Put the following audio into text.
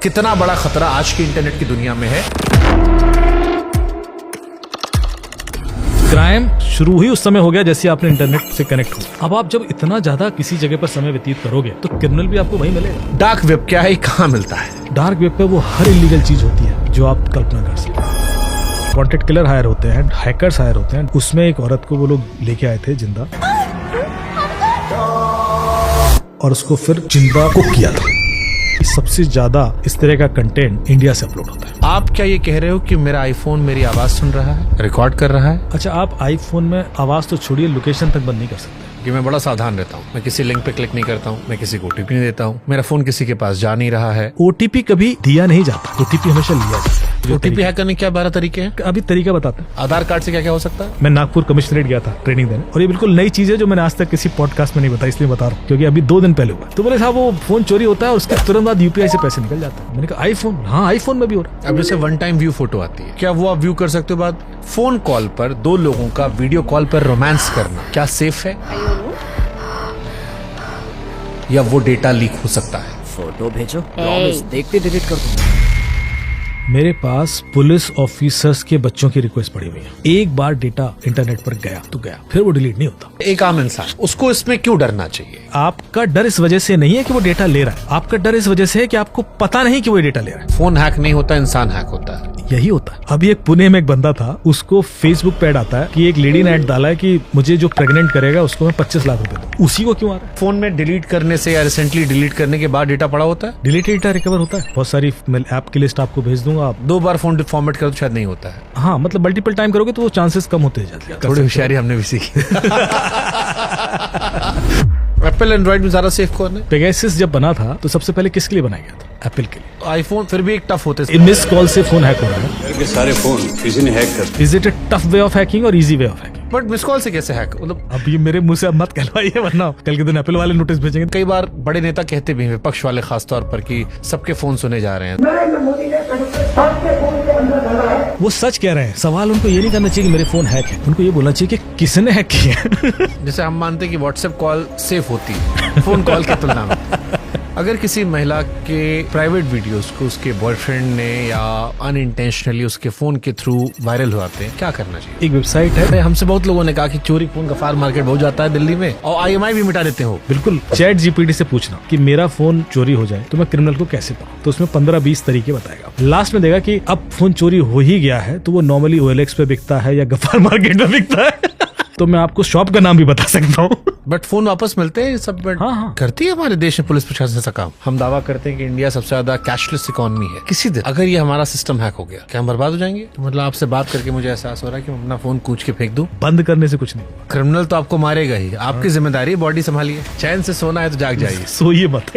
कितना बड़ा खतरा आज की इंटरनेट की दुनिया में है। क्राइम शुरू ही उस समय हो गया जैसे आपने इंटरनेट से कनेक्ट हो। अब आप जब इतना ज्यादा किसी जगह पर समय व्यतीत करोगे तो क्रिमिनल भी आपको वहीं मिलेगा। डार्क वेब क्या है, कहाँ मिलता है? डार्क वेब पे वो हर इलीगल चीज होती है जो आप कल्पना कर सकते हैं। कॉन्टेंट किलर हायर होते हैं, हैकर्स हायर होते हैं। उसमें एक औरत को वो लोग लेके आए थे जिंदा, और उसको फिर जिंदा कुक किया था। सबसे ज्यादा इस तरह का कंटेंट इंडिया से अपलोड होता है। आप क्या ये कह रहे हो कि मेरा आईफोन मेरी आवाज सुन रहा है, रिकॉर्ड कर रहा है? अच्छा, आप आईफोन में आवाज तो छोड़िए, लोकेशन तक बंद नहीं कर सकते। कि मैं बड़ा सावधान रहता हूँ, मैं किसी लिंक पे क्लिक नहीं करता हूँ, मैं किसी को ओटीपी नहीं देता हूँ, मेरा फोन किसी के पास जा नहीं रहा है। ओटीपी कभी दिया नहीं जाता, ओटीपी हमेशा लिया जाता है। ओटीपी हैक करने के क्या 12 तरीके हैं? अभी तरीका बताते हैं। आधार कार्ड से क्या क्या हो सकता है? मैं नागपुर कमिश्नरेट गया था ट्रेनिंग देने, और ये बिल्कुल नई चीज है जो मैंने आज तक किसी पॉडकास्ट में नहीं बताया, इसलिए बता रहा हूँ क्योंकि अभी 2 दिन पहले हुआ। तो बोले साहब वो फोन चोरी होता है और उसके तुरंत बाद यूपीआई से पैसे निकल जाते हैं। मैंने कहा आईफोन? हाँ, आईफोन में भी हो रहा है। अब जैसे 1 टाइम व्यू फोटो आती है, क्या वो आप व्यू कर सकते हो? बाद फोन कॉल पर 2 लोगों का वीडियो कॉल पर रोमांस करना क्या सेफ है, या वो डेटा लीक हो सकता है? फोटो भेजो, प्रॉमिस देखते डिलीट कर दूंगा। मेरे पास पुलिस ऑफिसर्स के बच्चों की रिक्वेस्ट पड़ी हुई है। एक बार डेटा इंटरनेट पर गया तो गया, फिर वो डिलीट नहीं होता। एक आम इंसान, उसको इसमें क्यों डरना चाहिए? आपका डर इस वजह से नहीं है कि वो डेटा ले रहा है, आपका डर इस वजह से है कि आपको पता नहीं कि वो डेटा ले रहा है। फोन हैक नहीं होता, इंसान हैक होता है। यही होता है। अभी एक पुणे में एक बंदा था, उसको फेसबुक पे ऐड आता है कि एक लेडी ने ऐड डाला है कि मुझे जो प्रेग्नेंट करेगा उसको मैं 25 लाख रुपए दूं। उसी को क्यों आ रहा है? फोन में डिलीट करने से या रिसेंटली डिलीट करने के बाद डेटा पड़ा होता है। डिलीटेड डेटा रिकवर होता है। बहुत सारी ऐप की लिस्ट आपको भेज दूंगा, आप 2 बार फोन फॉर्मेट करो तो शायद नहीं होता है। हाँ, मतलब मल्टीपल टाइम करोगे तो वो चांसेस कम होते जाते हैं। थोड़ी होशियारी हमने भी सीखी। एप्पल एंड्रॉइड में ज्यादा सेफ कौन है? पेगासस जब बना था तो सबसे पहले किसके लिए बनाया गया था? एप्पल के लिए। आईफोन फिर भी एक टफ होते हैं। मिस कॉल से फोन हैक हो रहा है। के सारे फोन किसी ने हैक कर। Is it a tough way of hacking और easy way of hacking? But miss call से कैसे हैक? मतलब अब ये मेरे मुंह से अब मत कहलवाइए, वरना कल के दिन एप्पल वाले नोटिस भेजेंगे। कई बार बड़े नेता कहते भी हैं, विपक्ष वाले खासतौर पर, कि सबके फोन सुने जा रहे हैं। वो सच कह रहे हैं। सवाल उनको ये नहीं करना चाहिए कि मेरे फोन हैक है, उनको ये बोलना चाहिए कि किसने हैक किया। जैसे हम मानते हैं कि व्हाट्सएप कॉल सेफ होती है फोन कॉल की तुलना में। अगर किसी महिला के प्राइवेट वीडियोस को उसके बॉयफ्रेंड ने या अनइंटेंशनली उसके फोन के थ्रू वायरल हुआते हैं, क्या करना चाहिए? एक वेबसाइट है, हमसे बहुत लोगों ने कहा कि चोरी फोन का फार मार्केट बहुत जाता है दिल्ली में, और IMI भी मिटा देते हो। बिल्कुल। चैट जीपीटी से पूछना कि मेरा फोन चोरी हो जाए तो मैं क्रिमिनल को कैसे पाऊं, तो उसमें 15-20 तरीके बताएगा। लास्ट में देगा कि अब फोन चोरी हो ही गया है तो वो नॉर्मली OLX पे बिकता है या गफ्फार मार्केट में बिकता है। तो मैं आपको शॉप का नाम भी बता सकता हूँ। बट फोन वापस मिलते हैं सब? हाँ। करती है हमारे देश में पुलिस प्रशासन ऐसा काम? हम दावा करते हैं कि इंडिया सबसे ज्यादा कैशलेस इकोनॉमी है। किसी दिन अगर ये हमारा सिस्टम हैक हो गया, क्या हम बर्बाद हो जाएंगे? तो मतलब आपसे बात करके मुझे एहसास हो रहा है कि मैं अपना फोन कूच के फेंक दूं। बंद करने से कुछ नहीं। क्रिमिनल तो आपको मारेगा ही, आपकी जिम्मेदारी है बॉडी संभालिए। चैन से सोना है तो जाग जाइए, सोइए मत।